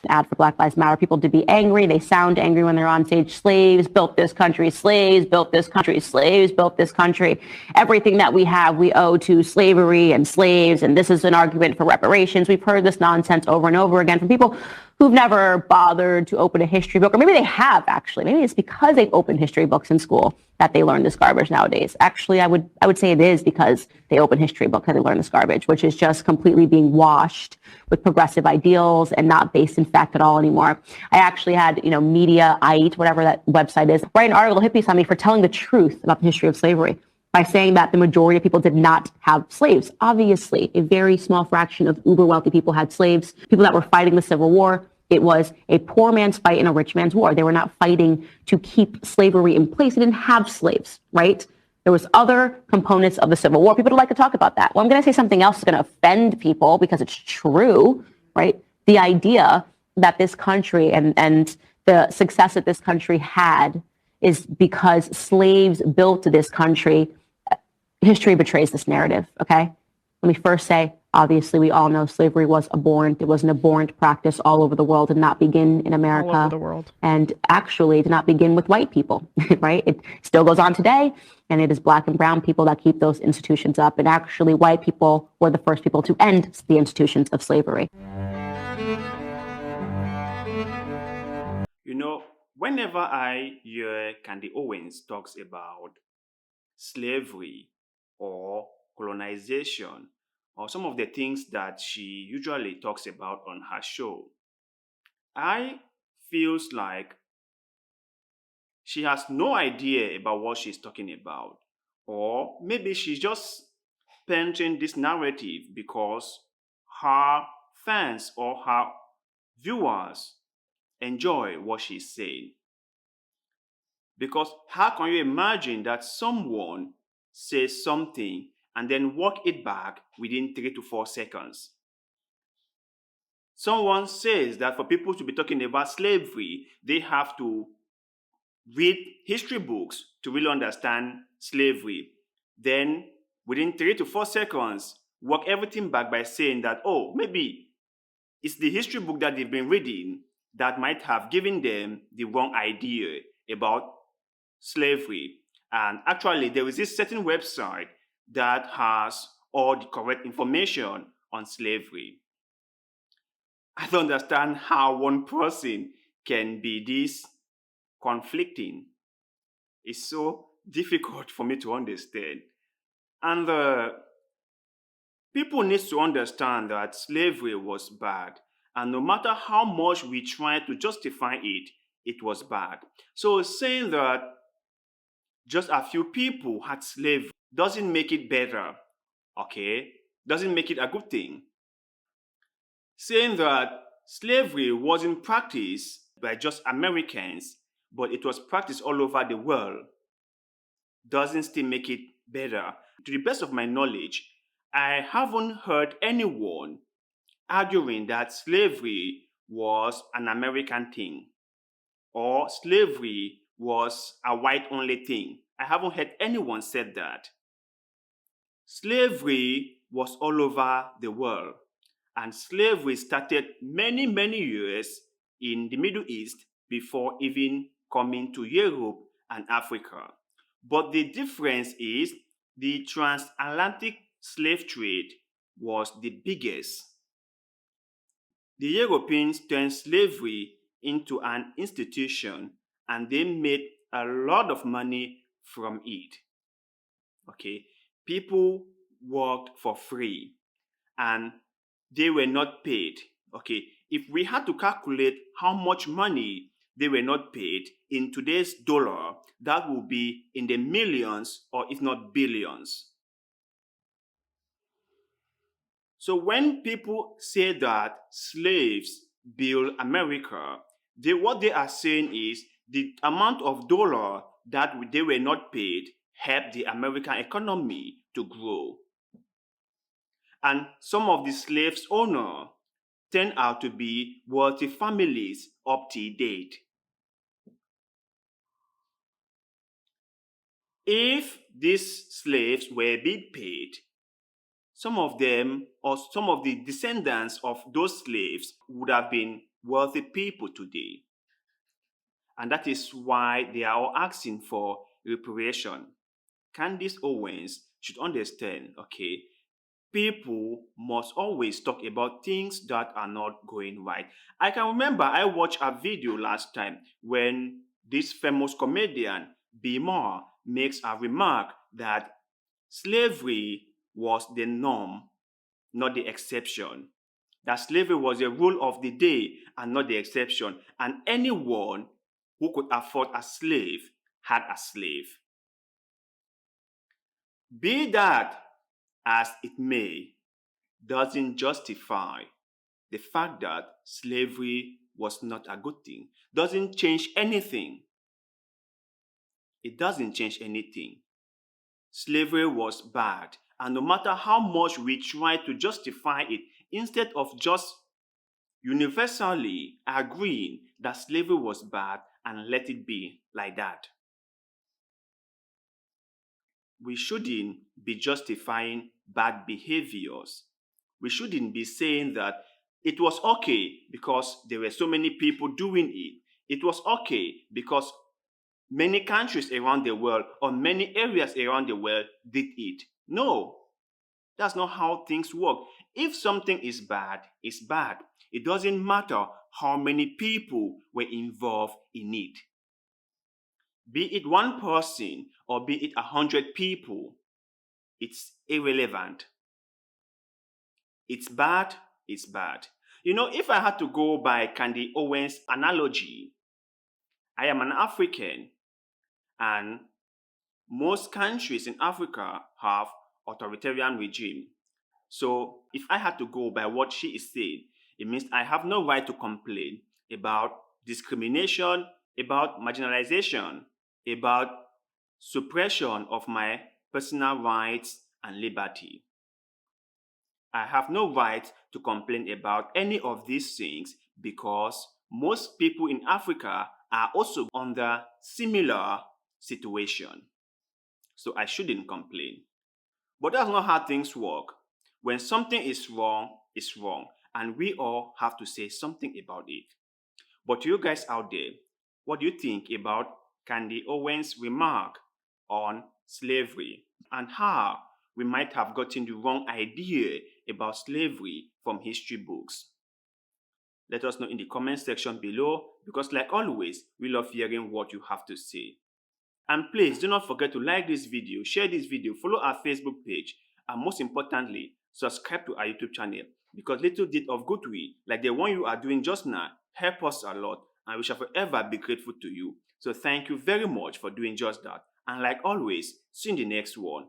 ad for Black Lives Matter people to be angry. They sound angry when they're on stage. Slaves built this country. Slaves built this country. Slaves built this country. Everything that we have, we owe to slavery and slaves. And this is an argument for reparations. We've heard this nonsense over and over again from people who've never bothered to open a history book, or maybe they have actually. Maybe it's because they've opened history books in school that they learn this garbage nowadays. Actually, I would say it is because they open history books that they learn this garbage, which is just completely being washed with progressive ideals and not based in fact at all anymore. I actually had, Mediaite, whatever that website is, write an article hit piece on me for telling the truth about the history of slavery by saying that the majority of people did not have slaves. Obviously, a very small fraction of uber wealthy people had slaves, people that were fighting the Civil War. It was a poor man's fight and a rich man's war. They were not fighting to keep slavery in place. They didn't have slaves, right? There was other components of the Civil War. People don't like to talk about that. Well, I'm going to say something else that's going to offend people because it's true, right? The idea that this country and the success that this country had is because slaves built this country. History betrays this narrative, okay? Let me first say, obviously, we all know slavery was abhorrent. It was an abhorrent practice all over the world. Did not begin in America. All over the world. And actually did not begin with white people, right? It still goes on today, and it is Black and brown people that keep those institutions up. And actually, white people were the first people to end the institutions of slavery. Whenever I hear Candace Owens talks about slavery or colonization, or some of the things that she usually talks about on her show, I feels like she has no idea about what she's talking about. Or maybe she's just painting this narrative because her fans or her viewers enjoy what she's saying. Because how can you imagine that someone says something and then walk it back within 3 to 4 seconds? Someone says that for people to be talking about slavery, they have to read history books to really understand slavery. Then within 3 to 4 seconds, walk everything back by saying that, oh, maybe it's the history book that they've been reading that might have given them the wrong idea about slavery. And actually, there is this certain website that has all the correct information on slavery. I don't understand how one person can be this conflicting. It's so difficult for me to understand. And people need to understand that slavery was bad. And no matter how much we try to justify it, it was bad. So saying that just a few people had slavery doesn't make it better, okay? Doesn't make it a good thing. Saying that slavery wasn't practiced by just Americans, but it was practiced all over the world, doesn't still make it better. To the best of my knowledge, I haven't heard anyone arguing that slavery was an American thing or slavery was a white-only thing. I haven't heard anyone said that. Slavery was all over the world, and slavery started many, many years in the Middle East before even coming to Europe and Africa. But the difference is the transatlantic slave trade was the biggest. The Europeans turned slavery into an institution and they made a lot of money from it. Okay, people worked for free and they were not paid. Okay, if we had to calculate how much money they were not paid in today's dollar, that would be in the millions or if not billions. So when people say that slaves built America, what they are saying is the amount of dollar that they were not paid helped the American economy to grow. And some of the slaves' owners turned out to be wealthy families up to date. If these slaves were being paid, some of them or some of the descendants of those slaves would have been wealthy people today. And that is why they are all asking for reparation. Candace Owens should understand, okay, people must always talk about things that are not going right. I can remember I watched a video last time when this famous comedian B. Moore makes a remark that slavery was the norm, not the exception. That slavery was the rule of the day and not the exception. And anyone who could afford a slave had a slave. Be that as it may, doesn't justify the fact that slavery was not a good thing. Doesn't change anything. It doesn't change anything. Slavery was bad, and no matter how much we try to justify it, instead of just universally agreeing that slavery was bad and let it be like that, we shouldn't be justifying bad behaviors. We shouldn't be saying that it was okay because there were so many people doing it. It was okay because many countries around the world or many areas around the world did it. No, that's not how things work. If something is bad, it's bad. It doesn't matter how many people were involved in it. Be it one person or be it 100 people, it's irrelevant. It's bad, it's bad. You know, if I had to go by Candace Owens' analogy, I am an African, and most countries in Africa have authoritarian regime. So if I had to go by what she is saying, it means I have no right to complain about discrimination, about marginalization, about suppression of my personal rights and liberty. I have no right to complain about any of these things because most people in Africa are also under similar situation. So I shouldn't complain. But that's not how things work. When something is wrong, it's wrong. And we all have to say something about it. But you guys out there, what do you think about Candace Owens' remark on slavery and how we might have gotten the wrong idea about slavery from history books? Let us know in the comment section below because like always, we love hearing what you have to say. And please do not forget to like this video, share this video, follow our Facebook page, and most importantly, subscribe to our YouTube channel because little deed of goodwill, like the one you are doing just now, help us a lot and we shall forever be grateful to you. So thank you very much for doing just that. And like always, see you in the next one.